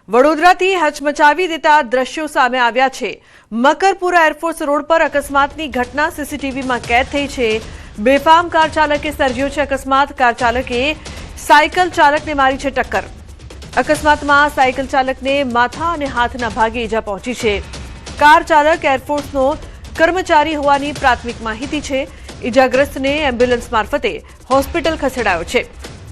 વડોદરાથી હચમચાવી દેતા દ્રશ્યો સામે આવ્યા છે। મકરપુરા એરફોર્સ રોડ પર અકસ્માતની ઘટના સીસીટીવીમાં કેદ થઈ છે। બેફામ કાર ચાલકે સર્જ્યો છે અકસ્માત। કાર ચાલકે સાયકલ ચાલકને મારી છે ટક્કર। અકસ્માતમાં સાયકલ ચાલકને માથા અને હાથના ભાગે ઈજા પહોંચી છે। કાર ચાલક એરફોર્સનો કર્મચારી હોવાની પ્રાથમિક માહિતી છે। ઈજાગ્રસ્તને એમ્બ્યુલન્સ મારફતે હોસ્પિટલ ખસેડાયો છે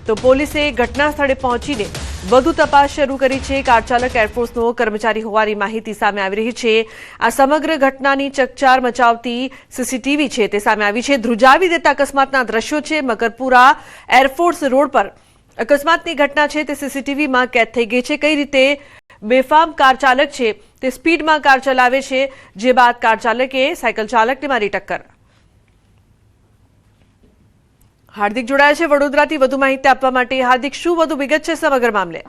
તો પોલીસે ઘટના સ્થળે પહોંચીને વધુ તપાસ શરૂ કરી છે। કાર ચાલક એરફોર્સનો કર્મચારી હોવાની માહિતી સામે આવી રહી છે। આ સમગ્ર ઘટનાની ચકચાર મચાવતી સીસીટીવી છે તે સામે આવી છે। ધ્રુજાવી દેતા અકસ્માતના દ્રશ્યો છે। મકરપુરા એરફોર્સ રોડ પર અકસ્માતની ઘટના છે તે સીસીટીવીમાં કેદ થઈ ગઈ છે। કઈ રીતે બેફામ કાર ચાલક છે તે સ્પીડમાં કાર ચલાવે છે, જે બાદ કાર ચાલકે સાયકલ ચાલકને મારી ટક્કર। हार्दिक जोड़ाया है वडोदराथी વધુ માહિતી આપવા માટે। हार्दिक, શું વધુ વિગત છે સમગ્ર મામલે?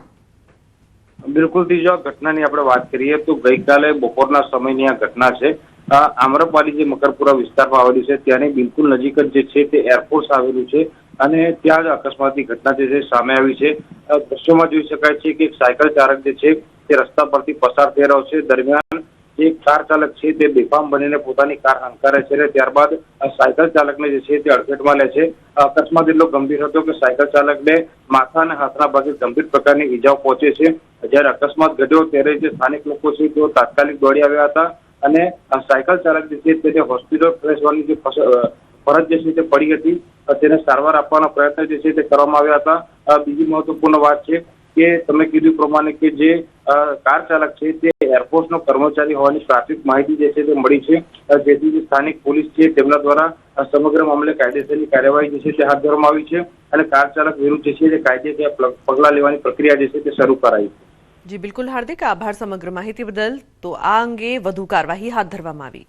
બિલકુલ જો ઘટનાની આપણે વાત કરીએ તો ગઈકાલે બપોરના સમયની આ ઘટના છે। આમ્રપાલી જે મકરપુરા વિસ્તારમાં આવેલું છે ત્યાંની બિલકુલ નજીક જ જે છે તે એરફોર્સ આવેલું છે અને ત્યાં જ અકસ્માતની ઘટના જે છે સામે આવી છે। દ્રશ્યોમાં જોઈ શકાય છે કે એક સાયકલ ચાલક જે છે તે રસ્તા પરથી પસાર થઈ રહ્યો છે। દરમિયાન જે કાર ચાલક છે તે બેફામ બનીને પોતાની કાર હંકારે છે। ત્યારબાદ સાયકલ ચાલકને જે છે તે અડફેટમાં લે છે। અકસ્માત એટલો ગંભીર હતો કે સાયકલ ચાલકને માથા અને હાથના ભાગે ગંભીર પ્રકારની ઈજાઓ પહોંચે છે। જ્યારે અકસ્માત ઘટ્યો ત્યારે જે સ્થાનિક લોકો છે તેઓ તાત્કાલિક દોડી આવ્યા હતા અને સાયકલ ચાલક જે છે તેને હોસ્પિટલ ખસેડવાની જે ફરજ જે છે તે પડી હતી, તેને સારવાર આપવાનો પ્રયત્ન જે છે તે કરવામાં આવ્યા હતા। બીજી મહત્વપૂર્ણ વાત છે કે તમે કીધું પ્રમાણે કે જે કાર ચાલક છે તે એરફોર્સનો કર્મચારી હોવાની પ્રાથમિક માહિતી જે છે તે મળી છે, જેથી જે સ્થાનિક પોલીસ છે તેમના દ્વારા સમગ્ર મામલે કાયદેસરની કાર્યવાહી જે છે તે હાથ ધરવામાં આવી છે અને કાર ચાલક વિરુદ્ધ જે છે તે કાયદેસર પગલાં લેવાની પ્રક્રિયા જે છે તે શરૂ કરાઈ છે। જી બિલકુલ હાર્દિક, આભાર સમગ્ર માહિતી બદલ। તો આ અંગે વધુ કાર્યવાહી હાથ ધરવામાં આવી।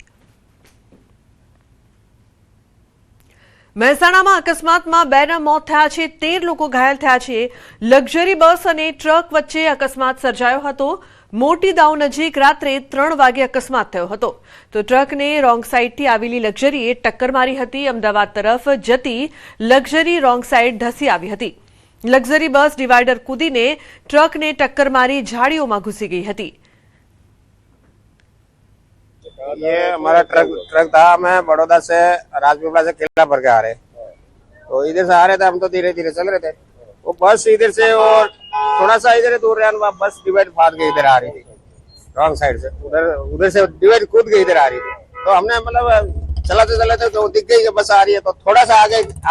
મહેસાણામાં અકસ્માતમાં 2ના મોત થયા છે, 13 લોકો ઘાયલ થયા છે। લક્ઝરી બસ અને ટ્રક વચ્ચે અકસ્માત સર્જાયો હતો। મોટી દાઉ નજીક રાત્રે 3 વાગે અકસ્માત થયો હતો તો ટ્રકને રોંગ સાઈડથી આવેલી લક્ઝરીએ ટક્કર મારી હતી। અમદાવાદ તરફ જતી લક્ઝરી રોંગ સાઈડ ધસી આવી હતી। લક્ઝરી બસ ડિવાઈડર કૂદીને ટ્રકને ટક્કર મારી झाड़ियों घुसी गई थी। ये हमारा ट्रक था, हमें बड़ौदा से राजपीपला से केला भर के आ रहे, तो इधर से आ रहे थे हम, तो धीरे धीरे चल रहे थे। वो बस इधर से और थोड़ा सा इधर दूर रहा, बस डिवाइड फाड़ के इधर आ रही थी रॉन्ग साइड से। उधर से डिवाइड कूद के इधर आ रही थी, तो हमने मतलब चलाते तो दिख गई कि बस आ रही है, तो थोड़ा सा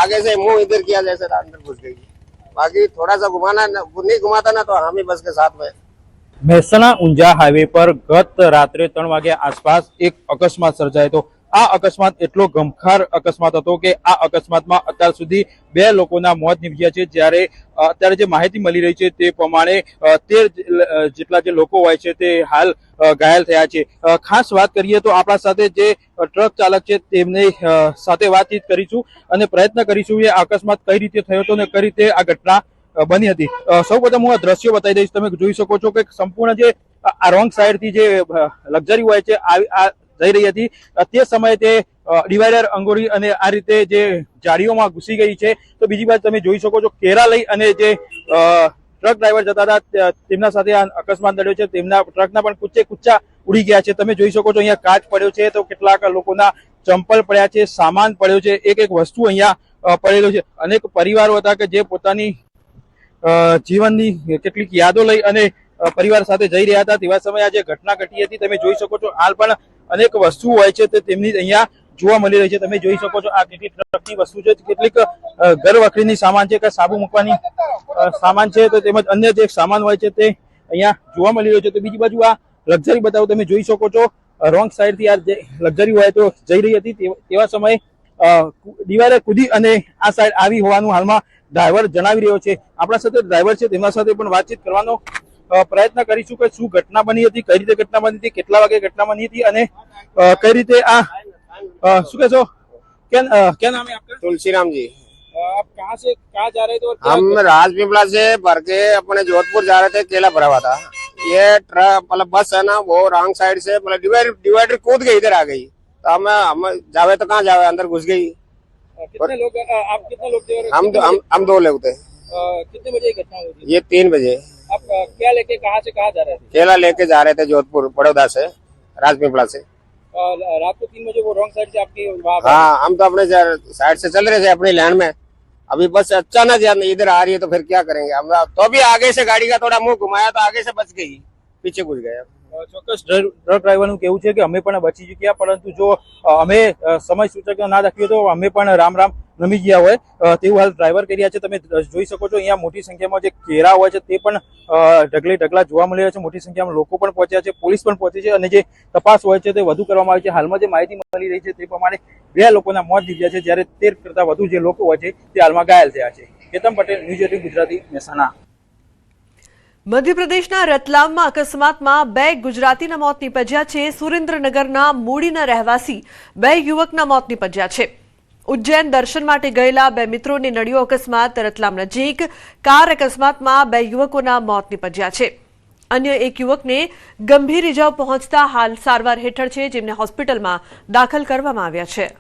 आगे से मुंह इधर किया जैसे अंदर घुस गई। बाकी थोड़ा सा घुमाना नहीं घुमाता ना तो हम ही बस के साथ में। મહેસાણા ઊંઝા હાઈવે પર ગત રાત્રે 3 વાગ્યા આસપાસ એક અકસ્માત સર્જાયો હતો। આ અકસ્માત એટલો ગમખાર અકસ્માત હતો કે આ અકસ્માતમાં અત્યાર સુધી 2 લોકોના મોત નીપજ્યા છે। જ્યારે અત્યારે જે માહિતી મળી રહી છે તે પ્રમાણે 13 જેટલા જે લોકો હોય છે તે હાલ ઘાયલ થયા છે। ખાસ વાત કરીએ તો આપણા સાથે જે ટ્રક ચાલક છે તેમની સાથે વાતચીત કરીશું અને પ્રયત્ન કરીશું કે આ અકસ્માત કઈ રીતે થયો હતો અને કઈ રીતે આ ઘટના બની હતી। સૌપ્રથમ હું આ દ્રશ્યો બતાવી દઈશ। તમે જોઈ શકો છો કે સંપૂર્ણ જે આ રોંગ સાઈડ થી જે લક્ઝરી હોય છે આ જઈ રહી હતી, તે સમયે તે ડિવાઈડર અંગોરી અને આ રીતે જે જાળીઓમાં ઘૂસી ગઈ છે। તો બીજી બાજુ તમે જોઈ શકો છો કેરા લઈ અને જે ટ્રક ડ્રાઈવર જતા હતા તેમના સાથે આ અકસ્માત નડ્યો છે। તેમના ટ્રકના પણ કુચ્ચા ઉડી ગયા છે। તમે જોઈ શકો છો અહીંયા કાચ પડ્યો છે, તો કેટલાક લોકોના ચંપલ પડ્યા છે, સામાન પડ્યો છે, એક એક વસ્તુ અહીંયા પડેલો છે। અનેક પરિવારો હતા કે જે પોતાની જીવનની કેટલીક યાદો લઈ અને પરિવાર સાથે જઈ રહ્યા હતા, તેવા સમયે આજે ઘટના ઘટી હતી। તમે જોઈ શકો છો હાલ પણ અનેક વસ્તુ હોય છે તે તેમની અહીંયા જોવા મળી રહી છે। તમે જોઈ શકો છો આ કેટલીક ટ્રકની વસ્તુ છે, કેટલીક ઘર વખરીની સામાન છે કે સાબુ મૂકવાની સામાન છે, તો તેમજ અન્ય જે સામાન હોય છે તે અહીંયા જોવા મળી રહ્યો છે। તો બીજી બાજુ આ લક્ઝરી બતાવો, તમે જોઈ શકો છો રોંગ સાઈડ થી આ જે લક્ઝરી હોય તો જઈ રહી હતી, તેવા સમયે દિવાલે કૂદી અને આ સાઈડ આવી હોવાનું હાલમાં ડ્રાઈવર જણાવી રહ્યો છે। આપણા સાથે ડ્રાઈવર છે તેમના સાથે પણ વાતચીત કરવાનો પ્રયત્ન કરીશું કે શું ઘટના બની હતી, કઈ રીતે ઘટના બની હતી, કેટલા વાગે ઘટના બની હતી અને કઈ રીતે આ શું કહેશો? क्या नाम है आपका? तुलसीराम जी। आप कहाँ से कहाँ जा रहे थे? और हम राजपीपला से भर के अपने जोधपुर जा रहे थे, केला भरा हुआ था। ये ट्रक मतलब बस है ना, वो रॉन्ग साइड से मतलब डिवाइडर कूद के इधर आ गई, तो हम जावे तो कहाँ जावे, अंदर घुस गई। कितने लोग आप कितने लोग थे? हम 2 लोग थे। कितने बजे घटना हुई? ये 3 बजे। आप क्या लेके कहाँ से कहाँ जा रहे थे? केला लेके जा रहे थे जोधपुर बड़ौदा से राजपीपला से। रात को 3 बजे वो रॉन्ग साइड से आपकी वहाँ पर- हाँ, हम तो अपने साइड से चल रहे थे अपनी लाइन में, अभी बस अचानक इधर आ रही है तो फिर क्या करेंगे हम। तो भी आगे से गाड़ी का थोड़ा मुंह घुमाया तो आगे से बच गई, पीछे घुस गया। ચોક્કસ ટ્રક ડ્રાઈવરનું કેવું છે કે અમે પણ બચી ચૂક્યા, પરંતુ જો અમે સમય સૂચક ના રાખ્યો તો અમે પણ રામ રામ નમી ગયા હોય તેવું હાલ ડ્રાઈવર કરી રહ્યા છે। તમે જોઈ શકો છો અહીંયા મોટી સંખ્યામાં જે કેરા હોય છે તે પણ ઢગલે ઢગલા જોવા મળી રહ્યા છે। મોટી સંખ્યામાં લોકો પણ પહોંચ્યા છે, પોલીસ પણ પહોંચી છે અને જે તપાસ હોય છે તે વધુ કરવામાં આવી છે। હાલમાં જે માહિતી મળી રહી છે તે પ્રમાણે 2 લોકોના મોત નીપજ્યા છે, જ્યારે 13 કરતા વધુ જે લોકો હોય છે તે હાલમાં ઘાયલ થયા છે। કેતન પટેલ, ન્યૂઝ 18 ગુજરાતી, મહેસાણા। મધ્યપ્રદેશના રતલામમાં અકસ્માતમાં 2 ગુજરાતીના મોત નીપજ્યા છે। સુરેન્દ્રનગરના મૂડીના રહેવાસી 2 યુવકના મોત નીપજ્યા છે। ઉજ્જૈન દર્શન માટે ગયેલા 2 મિત્રોને નડ્યો અકસ્માત। રતલામ નજીક કાર અકસ્માતમાં 2 યુવકોના મોત નીપજ્યા છે। અન્ય 1 યુવકને ગંભીર ઇજાઓ પહોંચતા હાલ સારવાર હેઠળ છે, જેમને હોસ્પિટલમાં દાખલ કરવામાં આવ્યા છે।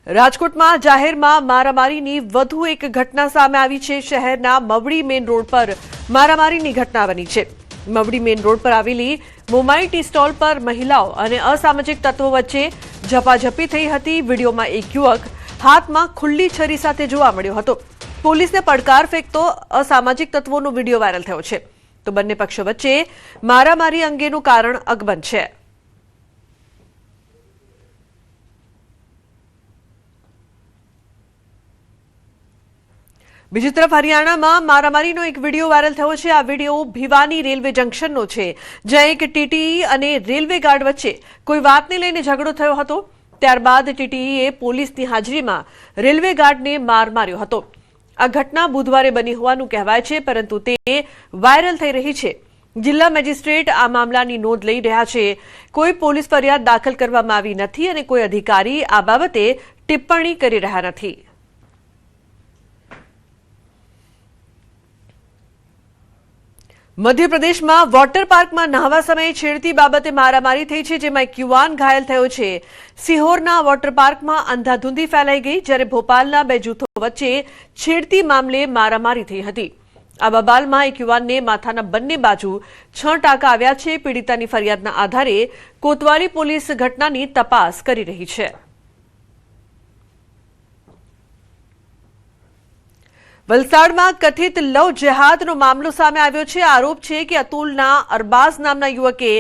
રાજકોટમાં જાહેરમાં મારામારીની વધુ એક ઘટના સામે આવી છે। શહેરના મવડી મેઇન રોડ પર મારામારીની ઘટના બની છે। મવડી મેઇન રોડ પર આવેલી મોમાઈ ટી સ્ટોલ પર મહિલાઓ અને અસામાજિક તત્વો વચ્ચે ઝપાઝપી થઈ હતી। વિડીયોમાં એક યુવક હાથમાં ખુલ્લી છરી સાથે જોવા મળ્યો હતો। પોલીસને પડકાર ફેંકતો અસામાજિક તત્વોનો વિડીયો વાયરલ થયો છે, તો બંને પક્ષો વચ્ચે મારામારી અંગેનું કારણ અકબંધ છે। બીજી તરફ હરિયાણામાં મારામારીનો એક વિડીયો વાયરલ થયો છે। આ વિડીયો ભિવાની રેલવે જંકશનનો છે, જ્યાં એક ટીટીઈ અને રેલવે ગાર્ડ વચ્ચે કોઈ વાતને લઈને ઝઘડો થયો હતો। ત્યારબાદ ટીટીઈએ પોલીસની હાજરીમાં રેલવે ગાર્ડને માર માર્યો હતો। આ ઘટના બુધવારે બની હોવાનું કહેવાય છે, પરંતુ તે વાયરલ થઈ રહી છે। જિલ્લા મેજિસ્ટ્રેટ આ મામલાની નોંધ લઈ રહ્યા છે। કોઈ પોલીસ ફરિયાદ દાખલ કરવામાં આવી નથી અને કોઈ અધિકારી આ બાબતે ટિપ્પણી કરી રહ્યા નથી। મધ્યપ્રદેશમાં વોટર પાર્કમાં નહાવા સમયે છેડતી બાબતે મારામારી થઈ છે, જેમાં એક યુવાન ઘાયલ થયો છે। સિહોરના વોટર પાર્કમાં અંધાધૂંધી ફેલાઈ ગઈ, જ્યારે ભોપાલના 2 જૂથો વચ્ચે છેડતી મામલે મારામારી થઈ હતી। આ બબાલમાં એક યુવાનને માથાના બંને બાજુ 6 ટાંકા આવ્યા છે। પીડિતાની ફરિયાદના આધારે કોતવાલી પોલીસ ઘટનાની તપાસ કરી રહી છે। વલસાડમાં કથિત લવ જેહાદનો મામલો સામે આવ્યો છે। આરોપ છે કે અતુલના અરબાઝ નામના યુવકે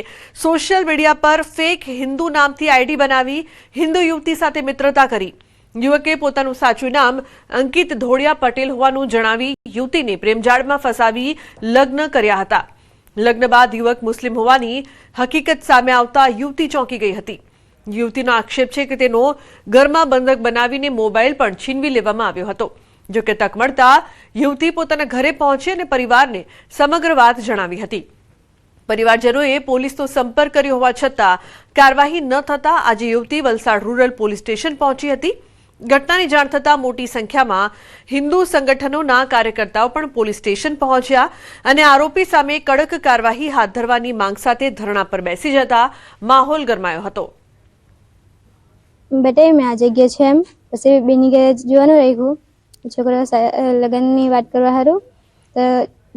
સોશિયલ મીડિયા પર ફેક હિન્દુ નામથી આઈડી બનાવી હિન્દુ યુવતી સાથે મિત્રતા કરી। યુવકે પોતાનું સાચું નામ અંકિત ધોળિયા પટેલ હોવાનું જણાવી યુવતીને પ્રેમજાળમાં ફસાવી લગ્ન કર્યા હતા। લગ્ન બાદ યુવક મુસ્લિમ હોવાની હકીકત સામે આવતા યુવતી ચોંકી ગઈ હતી। યુવતીનો આક્ષેપ છે કે તેનો ઘરમાં બંધક બનાવીને મોબાઈલ પણ છીનવી લેવામાં આવ્યો હતો। જો કે તક મળતા યુવતી પોતાના ઘરે પહોંચી અને પરિવારને સમગ્ર વાત જણાવી હતી। પરિવારજનોએ પોલીસનો સંપર્ક કર્યો હોવા છતાં કાર્યવાહી ન થતા આજે યુવતી વલસાડ રૂરલ પોલીસ સ્ટેશન પહોંચી હતી। ઘટનાની જાણ થતાં મોટી સંખ્યામાં હિન્દુ સંગઠનોના કાર્યકર્તાઓ પણ પોલીસ સ્ટેશન પહોંચ્યા અને આરોપી સામે કડક કાર્યવાહી હાથ ધરવાની માંગ સાથે ધરણા પર બેસી જતા માહોલ ગરમાયો હતો। બેટા મેં આજે ગયા છે એમ પછી બેની ઘરે જોવાનું રાખ્યું। છોકરા લગ્નની વાત કરવા સારું તો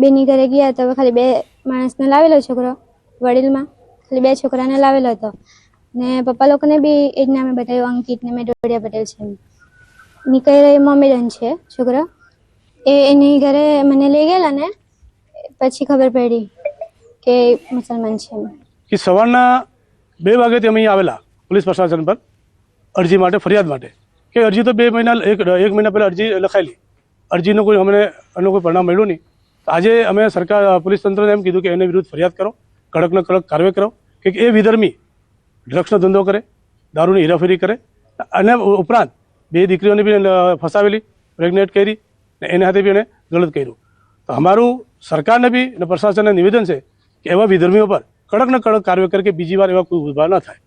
બેની ઘરે ગયા તો ખાલી 2 માણસને લાવેલો છોકરો, વડીલમાં ખાલી 2 છોકરાને લાવેલો હતો ને પપ્પા લોકોને બી એ જ નામે બતાવ્યું, અંકિત ને મેં ધોળિયા પટેલ છે। નીકળી મોમેડન છે છોકરો, એની ઘરે મને લઈ ગયેલા ને પછી ખબર પડી કે મુસલમાન છે। કે સવારના 2 વાગ્યાથી અમે અહીં આવેલા પોલીસ પ્રશાસન પર અરજી માટે, ફરિયાદ માટે કે અરજી તો 1 મહિના પહેલા અરજી લખાયેલી, અરજીનો કોઈ અમને એનો કોઈ પરિણામ મળ્યું નહીં। આજે અમે સરકાર પોલીસ તંત્રને એમ કીધું કે એને વિરુદ્ધ ફરિયાદ કરો, કડકને કડક કાર્યવાહી કરો કે એ વિધર્મી ડ્રગ્સનો ધંધો કરે, દારૂની હેરાફેરી કરે અને ઉપરાંત 2 દીકરીઓને બી ફસાવેલી, પ્રેગ્નેન્ટ કરી ને એના હાથે બી એને ગલત કર્યું। તો અમારું સરકારને બી અને પ્રશાસનને નિવેદન છે કે એવા વિધર્મીઓ પર કડકને કડક કાર્યવાહી કરે કે બીજી વાર એવા કોઈ ઉભા ન થાય।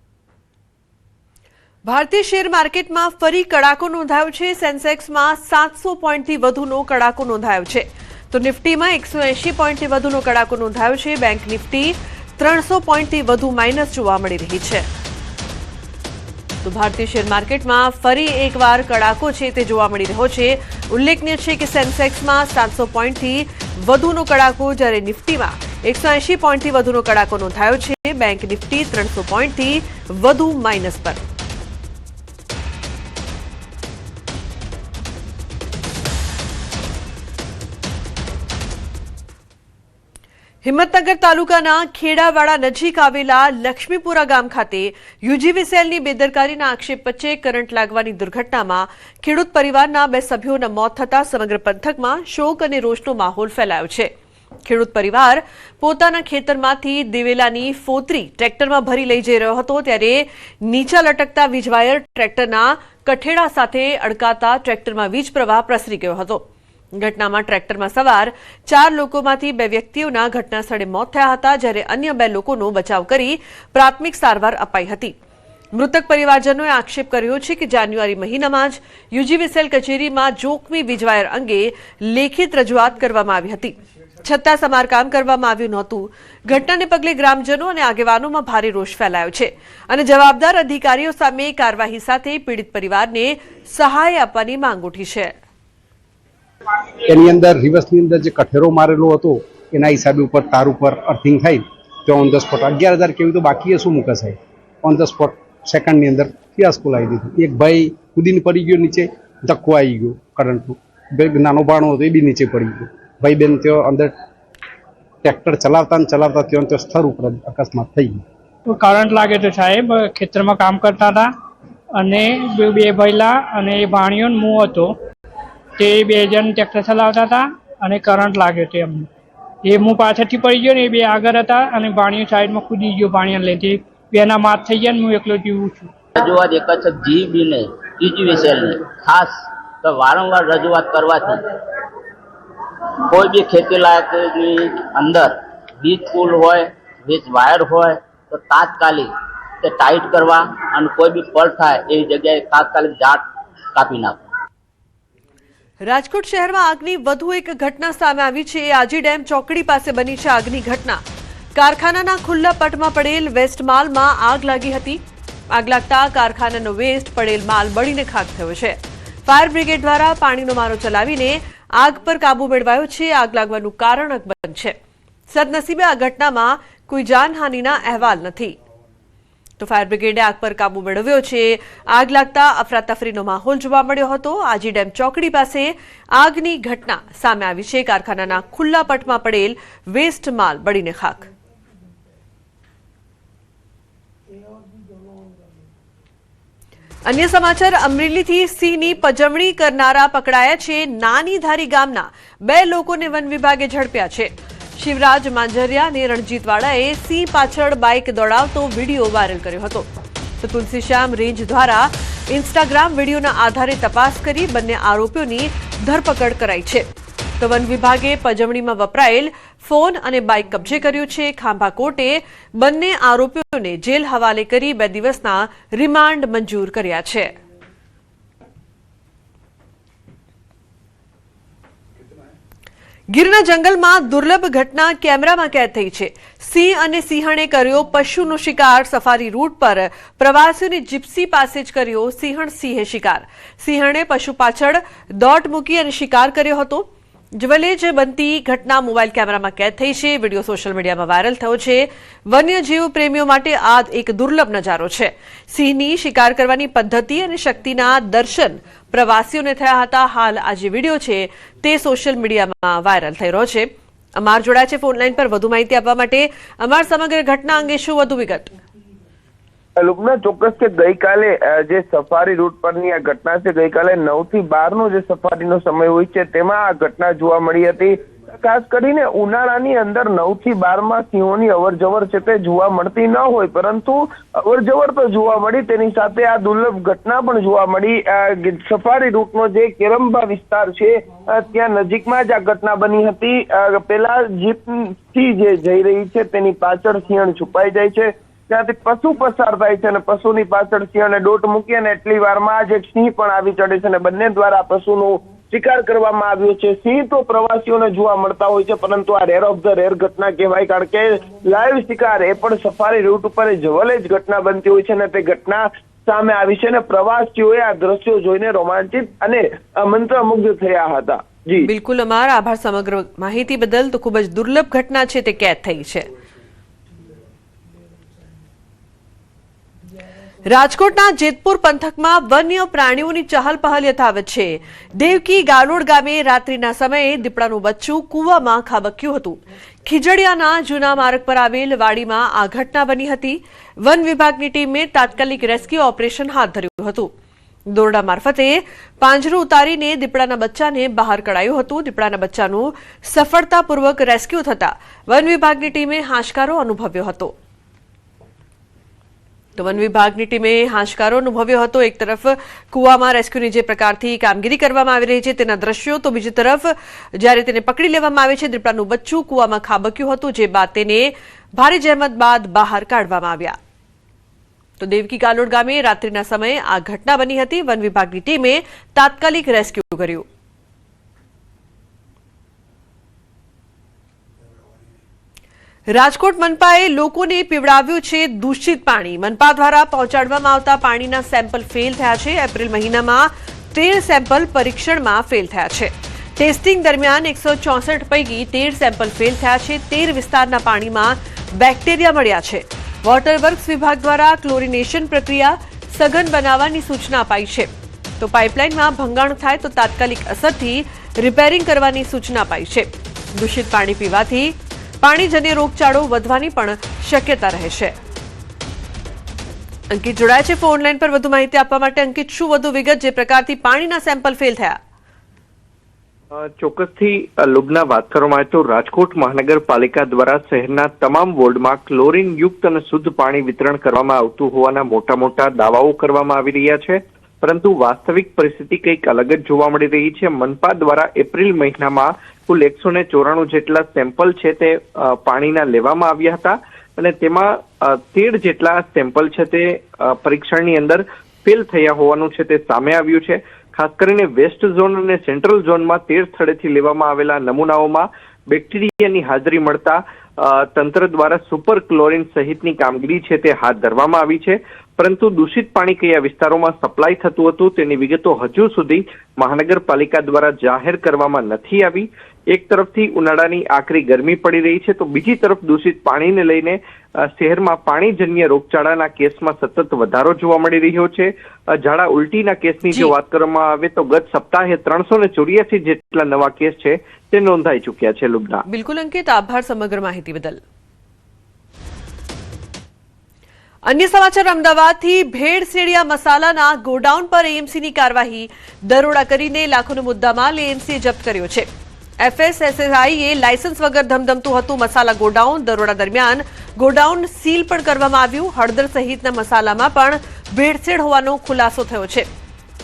ભારતીય શેર માર્કેટમાં ફરી કડાકો નોંધાયો છે। સેન્સેક્સમાં 700 પોઈન્ટથી વધુનો કડાકો નોંધાયો છે, તો નિફ્ટીમાં 180 પોઈન્ટથી વધુનો કડાકો નોંધાયો છે। બેંક નિફ્ટી 300 પોઈન્ટથી વધુ માઇનસ જોવા મળી રહી છે। તો ભારતીય શેર માર્કેટમાં ફરી એકવાર કડાકો છે તે જોવા મળી રહ્યો છે। ઉલ્લેખનીય છે કે સેન્સેક્સમાં 700 પોઈન્ટથી વધુનો કડાકો, જ્યારે નિફ્ટીમાં 180 પોઈન્ટથી વધુનો કડાકો નોંધાયો છે। બેંક નિફ્ટી 300 પોઈન્ટથી વધુ માઇનસ પર। હિંમતનગર તાલુકાના ખેડાવાડા નજીક આવેલા લક્ષ્મીપુરા ગામ ખાતે યુજીવીસીએલની બેદરકારીના આક્ષેપ વચ્ચે કરંટ લાગવાની દુર્ઘટનામાં ખેડૂત પરિવારના 2 સભ્યોના મોત થતા સમગ્ર પંથકમાં શોક અને રોષનો માહોલ ફેલાયો છે। ખેડૂત પરિવાર પોતાના ખેતરમાંથી દિવેલાની ફોતરી ટ્રેક્ટરમાં ભરી લઈ જઈ રહ્યો હતો, ત્યારે નીચા લટકતા વીજવાયર ટ્રેક્ટરના કઠેડા સાથે અડકાતા ટ્રેક્ટરમાં વીજ પ્રવાહ પ્રસરી ગયો હતો। ઘટનામાં ટ્રેક્ટરમાં સવાર 4 લોકોમાંથી 2 વ્યક્તિઓના ઘટના સ્થળે મોત થયા હતા, જ્યારે અન્ય 2 લોકોનો બચાવ કરી પ્રાથમિક સારવાર અપાઈ હતી। મૃતક પરિવારજનોએ આક્ષેપ કર્યો છે કે જાન્યુઆરી મહિનામાં જ યુજીવીસીએલ કચેરીમાં જોખમી વીજવાયર અંગે લેખિત રજૂઆત કરવામાં આવી હતી, છતાં સમારકામ કરવામાં આવ્યું નહોતું। ઘટનાને પગલે ગ્રામજનો અને આગેવાનોમાં ભારે રોષ ફેલાયો છે અને જવાબદાર અધિકારીઓ સામે કાર્યવાહી સાથે પીડિત પરિવારને સહાય આપવાની માંગ ઉઠી છે। એની અંદર રિવર્સની અંદર જે કઠેરો મારેલો હતો એના હિસાબે ઉપર તાર ઉપર અર્થિંગ થઈ તો ઓન ધ સ્પોટ 11,000 કેવી તો બાકી શું મૂકે સાહેબ, ઓન ધ સ્પોટ સેકન્ડની અંદર ફિયાસ્કો લાવી દીધું। એક ભાઈ કૂદીને પડી ગયો નીચે, ધક્કો આવી ગયો કરંટનો, નાનો બાણો હતો એ બી નીચે પડી ગયો। ભાઈ બેન ત્યાં અંદર ટ્રેક્ટર ચલાવતા ત્યાં સ્થળ ઉપર અકસ્માત થઈ ગયો। કરંટ લાગે તો સાહેબ ખેતરમાં કામ કરતા હતા અને 2 ભાઈલા અને એ ભાણીઓ હું હતો, તે 2 જણ ટ્રેક્ટર ચલાવતા હતા અને કરંટ લાગ્યો હતો એમને। એ હું પાછળથી પડી ગયો ને એ 2 આગળ હતા અને ભાણીઓ સાઈડમાં કૂદી ગયો, ભાણીયા લઈને 2ના માત થઈ ગયા ને હું એકલો જીવું છું। રજૂઆત એક જ છે, જીબીને યુજીવીસીએલને ખાસ તો વારંવાર રજૂઆત કરવાથી કોઈ બી ખેતી લાયકની અંદર વીજ પુલ હોય, વીજ વાયર હોય તો તાત્કાલિક તે ટાઈટ કરવા અને કોઈ બી ફોલ્ટ થાય એવી જગ્યાએ તાત્કાલિક ઝાડ કાપી નાખવા। રાજકોટ શહેરમાં આગની વધુ એક ઘટના સામે આવી છે। આજી ડેમ ચોકડી પાસે બની છે આગની ઘટના। કારખાનાના ખુલ્લા પટમાં પડેલ વેસ્ટ માલમાં આગ લાગી હતી। આગ લાગતા કારખાનાનો વેસ્ટ પડેલ માલ બળીને ખાક થયો છે। ફાયર બ્રિગેડ દ્વારા પાણીનો મારો ચલાવીને આગ પર કાબુ મેળવાયો છે। આગ લાગવાનું કારણ અકબંધ છે। સદનસીબે આ ઘટનામાં કોઈ જાનહાનિના અહેવાલ નથી, તો ફાયર બ્રિગેડે આગ પર કાબુ મેળવ્યો છે। આગ લાગતા અફરાતફરીનો માહોલ જોવા મળ્યો હતો। આજી ડેમ ચોકડી પાસે આગની ઘટના સામે આવી છે। કારખાનાના ખુલ્લા પટમાં પડેલ વેસ્ટ માલ બળીને ખાક। અન્ય સમાચાર, અમરેલીથી સિંહની પજવણી કરનારા પકડાયા છે। નાની ધારી ગામના 2 લોકોને વન વિભાગે ઝડપ્યા છે। શિવરાજ માંજરિયા અને રણજીતવાડાએ સિંહ પાછળ બાઇક દોડાવતો વિડીયો વાયરલ કર્યો હતો, તો તુલસીશ્યામ રેન્જ દ્વારા ઇન્સ્ટાગ્રામ વિડીયોના આધારે તપાસ કરી બંને આરોપીઓની ધરપકડ કરાઈ છે। તો વન વિભાગે પજવણીમાં વપરાયેલ ફોન અને બાઇક કબજે કર્યું છે। ખાંભા કોર્ટે બંને આરોપીઓને જેલ હવાલે કરી 2 દિવસના રિમાન્ડ મંજૂર કર્યા છે। ગીરના જંગલમાં દુર્લભ ઘટના કેમેરામાં કેદ થઈ છે। સિંહ અને સિંહણે કર્યો પશુનો શિકાર। સફારી રૂટ પર પ્રવાસીઓની જીપ્સી પાસે જ કર્યો સિંહે શિકાર। સિંહણે પશુ પાછળ દોટ મૂકી અને શિકાર કર્યો હતો। જ્વેલેજ બનતી ઘટના મોબાઈલ કેમેરામાં કેદ થઈ છે। વિડીયો સોશિયલ મીડિયામાં વાયરલ થયો છે। વન્યજીવ પ્રેમીઓ માટે આ એક દુર્લભ નજારો છે। સિંહની શિકાર કરવાની પદ્ધતિ અને શક્તિના દર્શન પ્રવાસીઓને થયા હતા। હાલ આ જે વિડીયો છે તે સોશિયલ મીડિયામાં વાયરલ થઈ રહ્યો છે। અમાર જોડાયા છે ફોનલાઈન પર વધુ માહિતી આપવા માટે। અમાર સમગ્ર ઘટના અંગે શું વધુ વિગત? લુકના ચોક્કસ કે ગઈકાલે જે સફારી રૂટ પરની આ ઘટના છે, ગઈકાલે 9 થી 12 નો જે સફારીનો સમય હોય છે તેમાં આ ઘટના જોવા મળી હતી। ખાસ કરીને ઉનાળાની અંદર 9 થી 12 માં સિંહોની અવરજવર છે તે જોવા મળતી ન હોય, પરંતુ અવરજવર તો જોવા મળી, તેની સાથે આ દુર્લભ ઘટના પણ જોવા મળી। સફારી રૂટનો જે કેરંબા વિસ્તાર છે ત્યાં નજીકમાં જ આ ઘટના બની હતી। પેલા જીપથી જે જઈ રહી છે તેની પાછળ સિંહણ છુપાઈ જાય છે, ત્યાંથી પશુ પસાર થાય છે અને પશુની પાછળ સિંહણે દોટ મૂકી અને એટલી વારમાં જ એક સિંહ પણ આવી ચડે છે અને બંને દ્વારા પશુનું શિકાર કરવામાં આવ્યો છે। સિંહ તો પ્રવાસીઓને જોવા મળતા હોય છે, પરંતુ આ રેર ઓફ ધ રેર ઘટના કહેવાય, કારણ કે લાઈવ શિકાર એ પણ સફારી રૂટ ઉપર જવલે જ ઘટના બનતી હોય છે અને તે ઘટના સામે આવી છે અને પ્રવાસીઓએ આ દ્રશ્યો જોઈને રોમાંચિત અને મંત્રમુગ્ધ થયા હતા. જી બિલકુલ અમાર આભાર સમગ્ર માહિતી બદલ. તો ખૂબ જ દુર્લભ ઘટના છે તે કેદ થઈ છે. રાજકોટના જેતપુર પંથકમાં વન્ય પ્રાણીઓની ચહલ પહલ યથાવત છે. દેવકી ગાલોડ ગામે રાત્રિના સમયે દીપડાનું બચ્ચું કૂવામાં ખાબક્યું હતું. ખીજડીયાના જૂના માર્ગ પર આવેલ વાડીમાં આ ઘટના બની હતી. વન વિભાગની ટીમે તાત્કાલિક રેસ્ક્યુ ઓપરેશન હાથ ધર્યું હતું. દોરડા મારફતે પાંજરું ઉતારીને દીપડાના બચ્ચાને બહાર કઢાયું હતું. દીપડાના બચ્ચાનું સફળતાપૂર્વક રેસ્ક્યુ થતા વન વિભાગની ટીમે હાશકારો અનુભવ્યો હતો. તો વન વિભાગની ટીમે હાશકારો અનુભવ્યો હતો. એક તરફ કુવામાં રેસ્ક્યુની જે પ્રકારથી કામગીરી કરવામાં આવી રહી છે તેના દ્રશ્યો, તો બીજી તરફ જ્યારે તેને પકડી લેવામાં આવે છે દીપડાનું બચ્ચું કુવામાં ખાબક્યું હતું, જે બાદ તેને ભારે જહેમત બાદ બહાર કાઢવામાં આવ્યા. તો દેવકી ગાલોડ ગામે રાત્રિના સમયે આ ઘટના બની હતી. વન વિભાગની ટીમે તાત્કાલિક રેસ્ક્યુ કર્યું. રાજકોટ મનપાએ લોકોને પીવડાવ્યું છે દૂષિત પાણી. મનપા દ્વારા પહોંચાડવામાં આવતા પાણીના સેમ્પલ ફેલ થયા છે. એપ્રિલ મહિનામાં 13 સેમ્પલ પરીક્ષણમાં ફેલ થયા છે. ટેસ્ટિંગ દરમિયાન 164 પૈકી 13 સેમ્પલ ફેલ થયા છે. 13 વિસ્તારના પાણીમાં બેક્ટેરિયા મળ્યા છે. વોટર વર્ક્સ વિભાગ દ્વારા ક્લોરિનેશન પ્રક્રિયા સઘન બનાવવાની સૂચના અપાઈ છે. તો પાઇપલાઇનમાં ભંગાણ થાય તો તાત્કાલિક અસરથી રિપેરિંગ કરવાની સૂચના અપાઈ છે. દૂષિત પાણી પીવાથી પાણીજન્ય રોગચાળો વધવાની પણ શક્યતા રહેશે. અંકિત જોડાય છે ફોન લાઈન પર વધુ માહિતી આપવા માટે. અંકિત, શું વધુ વિગત જે પ્રકારથી પાણીના સેમ્પલ ફેલ થયા? ચોક્કસથી લુબના વાત કરવામાં આવે તો રાજકોટ મહાનગરપાલિકા દ્વારા શહેરના તમામ વોર્ડમાં ક્લોરીન યુક્ત અને શુદ્ધ પાણી વિતરણ કરવામાં આવતું હોવાના મોટા દાવાઓ કરવામાં આવી રહ્યા છે, પરંતુ વાસ્તવિક પરિસ્થિતિ કંઈક અલગ જ જોવા મળી રહી છે. મનપા દ્વારા એપ્રિલ મહિનામાં કુલ 194 જેટલા સેમ્પલ છે તે પાણીના લેવામાં આવ્યા હતા અને તેમાં 13 જેટલા સેમ્પલ છે તે પરીક્ષણની અંદર ફેલ થયા હોવાનું છે તે સામે આવ્યું છે. ખાસ કરીને વેસ્ટ ઝોન અને સેન્ટ્રલ ઝોનમાં 13 સ્થળેથી લેવામાં આવેલા નમૂનાઓમાં બેક્ટેરિયાની હાજરી મળતા તંત્ર દ્વારા સુપર ક્લોરીન સહિતની કામગીરી છે તે હાથ ધરવામાં આવી છે, પરંતુ દૂષિત પાણી કયા વિસ્તારોમાં સપ્લાય થતું હતું તેની વિગતો હજુ સુધી મહાનગરપાલિકા દ્વારા જાહેર કરવામાં નથી આવી. એક તરફથી ઉનાળાની આકરી ગરમી પડી રહી છે, તો બીજી તરફ દૂષિત પાણીને લઈને શહેરમાં પાણીજન્ય રોગચાળાના કેસમાં સતત વધારો જોવા મળી રહ્યો છે. ઝાડા ઉલટીના કેસની જો વાત કરવામાં આવે તો ગત સપ્તાહે 384 જેટલા નવા કેસ છે તે નોંધાઈ ચૂક્યા છે. લુબના. બિલકુલ અંકિત, આભાર સમગ્ર માહિતી બદલ. અન્ય સમાચાર અમદાવાદથી. ભેળસેળિયા મસાલાના ગોડાઉન પર એએમસીની કાર્યવાહી. દરોડા કરીને લાખોનો મુદ્દામાલ એએમસીએ જપ્ત કર્યો છે. FSSAIએ લાયસન્સ વગર ધમધમતું હતું મસાલા ગોડાઉન. દરોડા દરમિયાન ગોડાઉન સીલ પણ કરવામાં આવ્યું. હળદર સહિતના મસાલામાં પણ ભેળસેળ હોવાનો ખુલાસો થયો છે.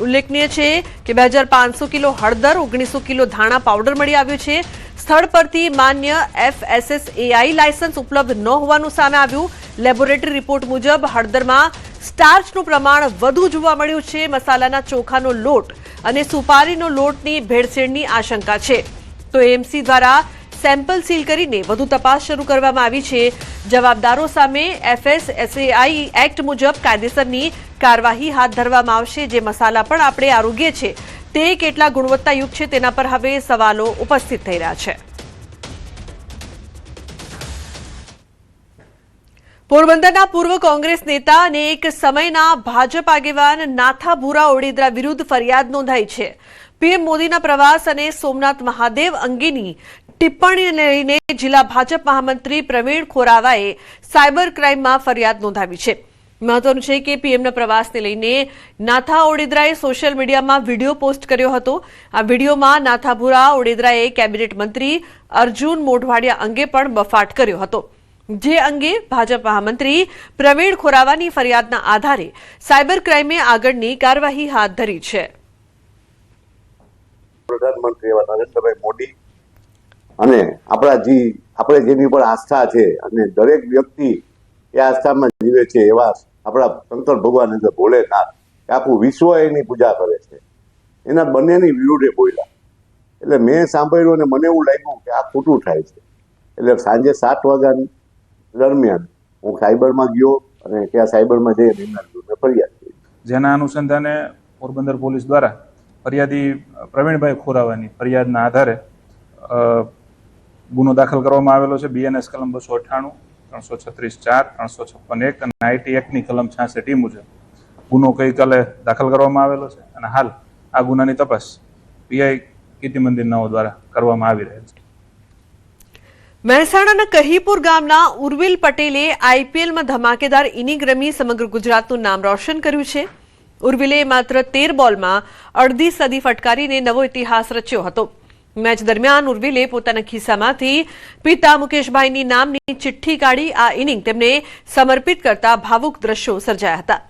ઉલ્લેખનીય છે કે 2500 કિલો હળદર, 1900 કિલો ધાણા પાવડર મળી આવ્યું છે. સ્થળ પરથી માન્ય FSSAI લાયસન્સ ઉપલબ્ધ ન હોવાનું સામે આવ્યું. લેબોરેટરી રિપોર્ટ મુજબ હળદરમાં સ્ટાર્ચનું પ્રમાણ વધુ જોવા મળ્યું છે. મસાલાના ચોખાનો લોટ અને સુપારીનો લોટની ભેળસેળની આશંકા છે. તો એએમસી દ્વારા સેમ્પલ સીલ કરીને વધુ તપાસ શરૂ કરવામાં આવી છે. જવાબદારો સામે FSSAI એક્ટ મુજબ કાયદેસરની કાર્યવાહી હાથ ધરવામાં આવશે. જે મસાલા પણ આપણે આરોગ્ય છે તે કેટલા ગુણવત્તાયુક્ત છે તેના પર હવે સવાલો ઉપસ્થિત થઈ રહ્યા છે. પોરબંદરના પૂર્વ કોંગ્રેસ નેતા અને એક સમયના ભાજપ આગેવાન નાથાભૂરા ઓડેદરા વિરુદ્ધ ફરિયાદ નોંધાઈ છે. પીએમ મોદીના પ્રવાસ અને સોમનાથ મહાદેવ અંગેની ટિપ્પણીને લઈને જિલ્લા ભાજપ મહામંત્રી પ્રવીણ ખોરાવાએ સાયબર ક્રાઇમમાં ફરિયાદ નોંધાવી છે. મહત્વનું છે કે પીએમના પ્રવાસને લઈને નાથા ઓડેદરાએ સોશિયલ મીડિયામાં વિડીયો પોસ્ટ કર્યો હતો. આ વિડીયોમાં નાથાભૂરા ઓડેદરાએ કેબિનેટ મંત્રી અર્જુન મોઢવાડિયા અંગે પણ બફાટ કર્યો હતો. જે અંગે ભાજપ મહામંત્રી પ્રવીણ ખોરાવાની ફરિયાદના આધારે સાયબર ક્રાઇમે આગળની કાર્યવાહી હાથ ધરી છે. પ્રધાનમંત્રી એવા નરેન્દ્રભાઈ મોદી અને આપણે જેની પર આસ્થા છે અને દરેક વ્યક્તિ એ આસ્થામાં જીવે છે એવા આપણા શંકર ભગવાન એટલે ભોલેનાથ, આખું વિશ્વ એની પૂજા કરે છે, એના બંનેની વિરુદ્ધે બોલ્યા. એટલે મેં સાંભળ્યું અને મને એવું લાગ્યું કે આ ખોટું થાય છે. એટલે સાંજે 7 વાગ્યા દરમિયાન હું સાયબરમાં ગયો અને ત્યાં સાયબરમાં જઈને એમના વિરુદ્ધ ફરિયાદ કરી. જેના અનુસંધાને પોરબંદર પોલીસ દ્વારા ફરિયાદી પ્રવીણભાઈ ખોરાવાની ફરિયાદના આધારે ગુનો દાખલ કરવામાં આવેલો છે. BNS કલમ 298, 336(4), 356(1) અને IT એક્ટની કલમ 66 મુજબ ગુનો ગઈકાલે દાખલ કરવામાં આવેલો છે અને હાલ આ ગુનાની તપાસ PI કીર્તિમંદિર નાઓ દ્વારા કરવામાં આવી રહેલ છે. મહેસાણાના કહીપુર ગામના ઉર્વિલ પટેલે IPLમાં ધમાકેદાર ઇનિંગ રમી સમગ્ર ગુજરાતનું નામ રોશન કર્યું છે. ઉર્વિલે માત્ર 13 બોલમાં અડધી સદી ફટકારીને નવો ઇતિહાસ રચ્યો હતો. મેચ દરમિયાન ઉર્વિલે પોતાના ખિસ્સામાંથી પિતા મુકેશભાઈની નામની ચિઠ્ઠી કાઢી આ ઇનિંગ તેમને સમર્પિત કરતા ભાવુક દ્રશ્યો સર્જાયા હતા.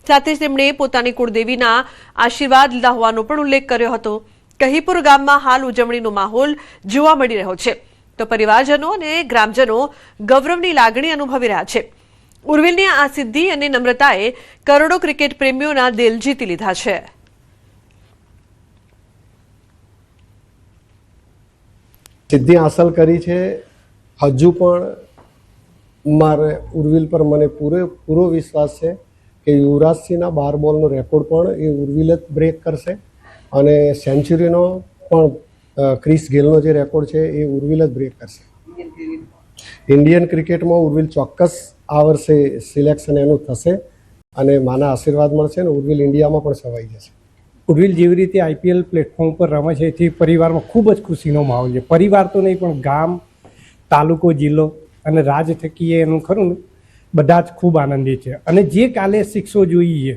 સાથે જ તેમણે પોતાની કુળદેવીના આશીર્વાદ લીધા હોવાનો પણ ઉલ્લેખ કર્યો હતો. કહીપુર ગામમાં હાલ ઉજવણીનો માહોલ જોવા મળી રહ્યો છે, તો પરિવારજનો અને ગ્રામજનો ગૌરવની લાગણી અનુભવી રહ્યા છે. ઉર્વિલની આ સિદ્ધિ અને નમ્રતાએ કરોડો ક્રિકેટ પ્રેમીઓના દિલ જીતી લીધા છે. સિદ્ધિ હાંસલ કરી છે. હજુ પણ મારે ઉર્વિલ પર મને પૂરો વિશ્વાસ છે કે યુવરાજસિંહના 12 બોલનો રેકોર્ડ પણ એ ઉર્વિલ જ બ્રેક કરશે અને સેન્ચુરીનો પણ ક્રિસ ગેલનો જે રેકોર્ડ છે એ ઉર્વિલ જ બ્રેક કરશે. ઇન્ડિયન ક્રિકેટમાં ઉર્વિલ ચોક્કસ આ વર્ષે સિલેક્શન એનું થશે અને માના આશીર્વાદ મળશે ને ઉર્વિલ ઇન્ડિયામાં પણ છવાઈ જશે. ઉર્વિલ જેવી રીતે IPL પ્લેટફોર્મ પર રમે છે એથી પરિવારમાં ખૂબ જ ખુશીનો માહોલ છે. પરિવાર તો નહીં પણ ગામ, તાલુકો, જિલ્લો અને રાજ થકી એનું ખરું ને બધા જ ખૂબ આનંદિત છે. અને જે કાલે શિક્ષો જોઈ છે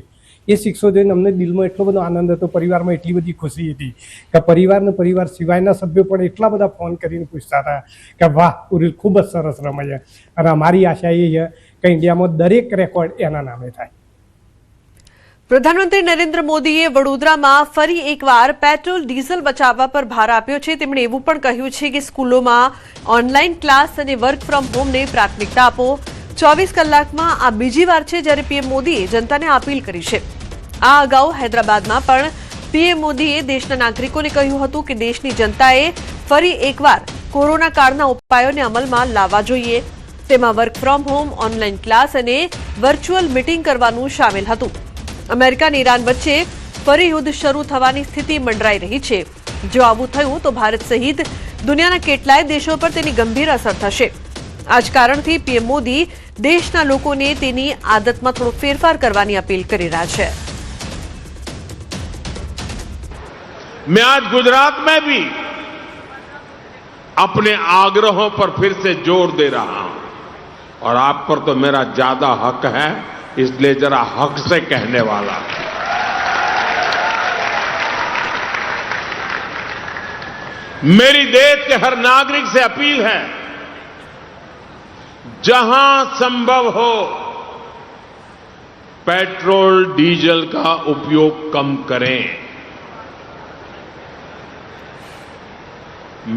એ શિક્ષો જોઈને અમને દિલમાં એટલો બધો આનંદ હતો, પરિવારમાં એટલી બધી ખુશી હતી કે પરિવાર સિવાયના સભ્યો પણ એટલા બધા ફોન કરીને પૂછતા હતા કે વાહ, ઉર્વિલ ખૂબ જ સરસ રમે છે. અને અમારી આશા એ છે કે ઇન્ડિયામાં દરેક રેકોર્ડ એના નામે થાય. પ્રધાનમંત્રી નરેન્દ્ર મોદીએ વડોદરામાં ફરી એકવાર પેટ્રોલ ડીઝલ બચાવવા પર ભાર આપ્યો છે. તેમણે એવું પણ કહ્યું છે કે સ્કૂલોમાં ઓનલાઈન ક્લાસ અને વર્ક ફ્રોમ હોમને પ્રાથમિકતા આપો. 24 કલાકમાં આ બીજી વાર છે જ્યારે PM મોદીએ જનતાને અપીલ કરી છે. આ અગાઉ હૈદરાબાદમાં પણ PM મોદીએ દેશના નાગરિકોને કહ્યું હતું કે દેશની જનતાએ ફરી એકવાર કોરોના કાળના ઉપાયોને અમલમાં લાવવા જોઈએ. તેમાં work from home, online class અને વર્ચ્યુઅલ મીટિંગ કરવાનું સામેલ હતું. અમેરિકા અને ઈરાન વચ્ચે ફરી યુદ્ધ શરૂ થવાની સ્થિતિ મંડરાઈ રહી છે. જો આવું થયું તો ભારત સહિત દુનિયાના કેટલાય દેશો પર તેની ગંભીર અસર થશે. આ જ કારણથી PM મોદી દેશના લોકોને તેની આદતમાં થોડો ફેરફાર કરવાની અપીલ કરી રહ્યા છે. मैं आज गुजरात में भी अपने आग्रहों पर फिर से जोर दे रहा हूं और आप पर तो मेरा ज्यादा हक है, इसलिए जरा हक से कहने वाला. मेरी देश के हर नागरिक से अपील है, जहां संभव हो पेट्रोल डीजल का उपयोग कम करें.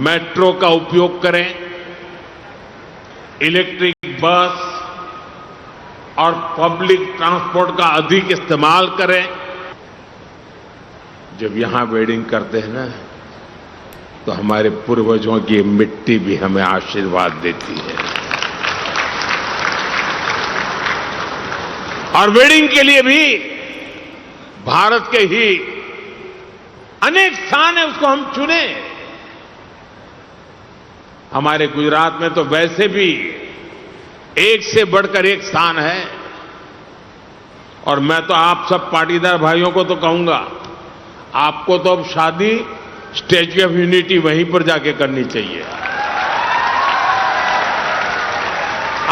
मेट्रो का उपयोग करें, इलेक्ट्रिक बस और पब्लिक ट्रांसपोर्ट का अधिक इस्तेमाल करें. जब यहां वेडिंग करते हैं ना, तो हमारे पूर्वजों की मिट्टी भी हमें आशीर्वाद देती है. और वेडिंग के लिए भी भारत के ही अनेक स्थान है, उसको हम चुने. हमारे गुजरात में तो वैसे भी एक से बढ़कर एक स्थान है. और मैं तो आप सब पाटीदार भाइयों को तो कहूंगा, आपको तो अब शादी स्टैच्यू ऑफ यूनिटी वहीं पर जाके करनी चाहिए.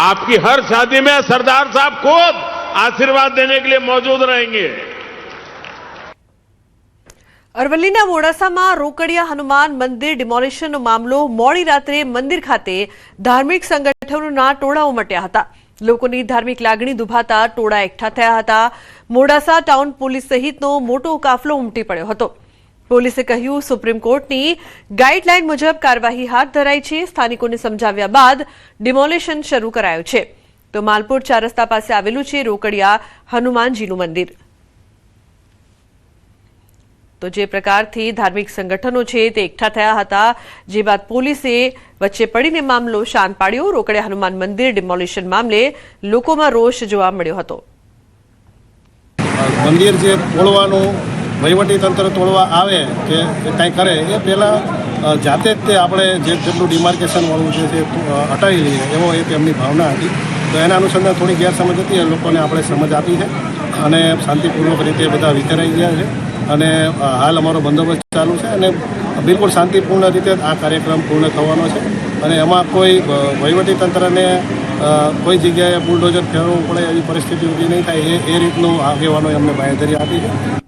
आपकी हर शादी में सरदार साहब खुद आशीर्वाद देने के लिए मौजूद रहेंगे. અરવલ્લીના મોડાસામાં રોકડિયા હનુમાન મંદિર ડિમોલિશનનો મામલો. મોડી રાત્રે મંદિર ખાતે ધાર્મિક સંગઠનોના ટોળા ઉમટ્યા હતા. લોકોની ધાર્મિક લાગણી દુભાતા ટોળા એકઠા થયા હતા. મોડાસા ટાઉન પોલીસ સહિતનો મોટો કાફલો ઉમટી પડ્યો હતો. પોલીસે કહ્યું, સુપ્રીમ કોર્ટની ગાઈડલાઈન મુજબ કાર્યવાહી હાથ ધરાઈ છે. સ્થાનિકોને સમજાવ્યા બાદ ડિમોલિશન શરૂ કરાયું છે. તો માલપુર 4 રસ્તા પાસે આવેલું છે રોકડિયા હનુમાનજીનું મંદિર. તો જે પ્રકારથી ધાર્મિક સંગઠનો છે તે એકઠા થયા હતા, જે બાદ પોલીસે વચ્ચે પડીને મામલો શાંત પાડ્યો. રોકડિયા હનુમાન મંદિર ડિમોલિશન મામલે લોકોમાં રોષ જોવા મળ્યો હતો. મંદિર જે તોડવાનું વહીવટી તંત્ર તોડવા આવે કે કાંઈ કરે એ પહેલાં જાતે જ તે આપણે જેટલું ડિમાર્કેશન વાળું છે તે હટાવી લઈએ એવો એક એમની ભાવના હતી. તો એના અનુસંધાન થોડી ગેરસમજ હતી, એ લોકોને આપણે સમજ આપી છે અને શાંતિપૂર્વક રીતે બધા વિખેરાઈ ગયા છે અને હાલ અમારો બંદોબસ્ત ચાલુ છે અને બિલકુલ શાંતિપૂર્ણ રીતે આ કાર્યક્રમ પૂર્ણ થવાનો છે અને એમાં કોઈ વહીવટી તંત્રને કોઈ જગ્યાએ બુલડોઝર ફેરવવું પડે એવી પરિસ્થિતિ ઊભી નહીં થાય એ રીતનું આગેવાનો એમને બાંહેધરી આપી છે.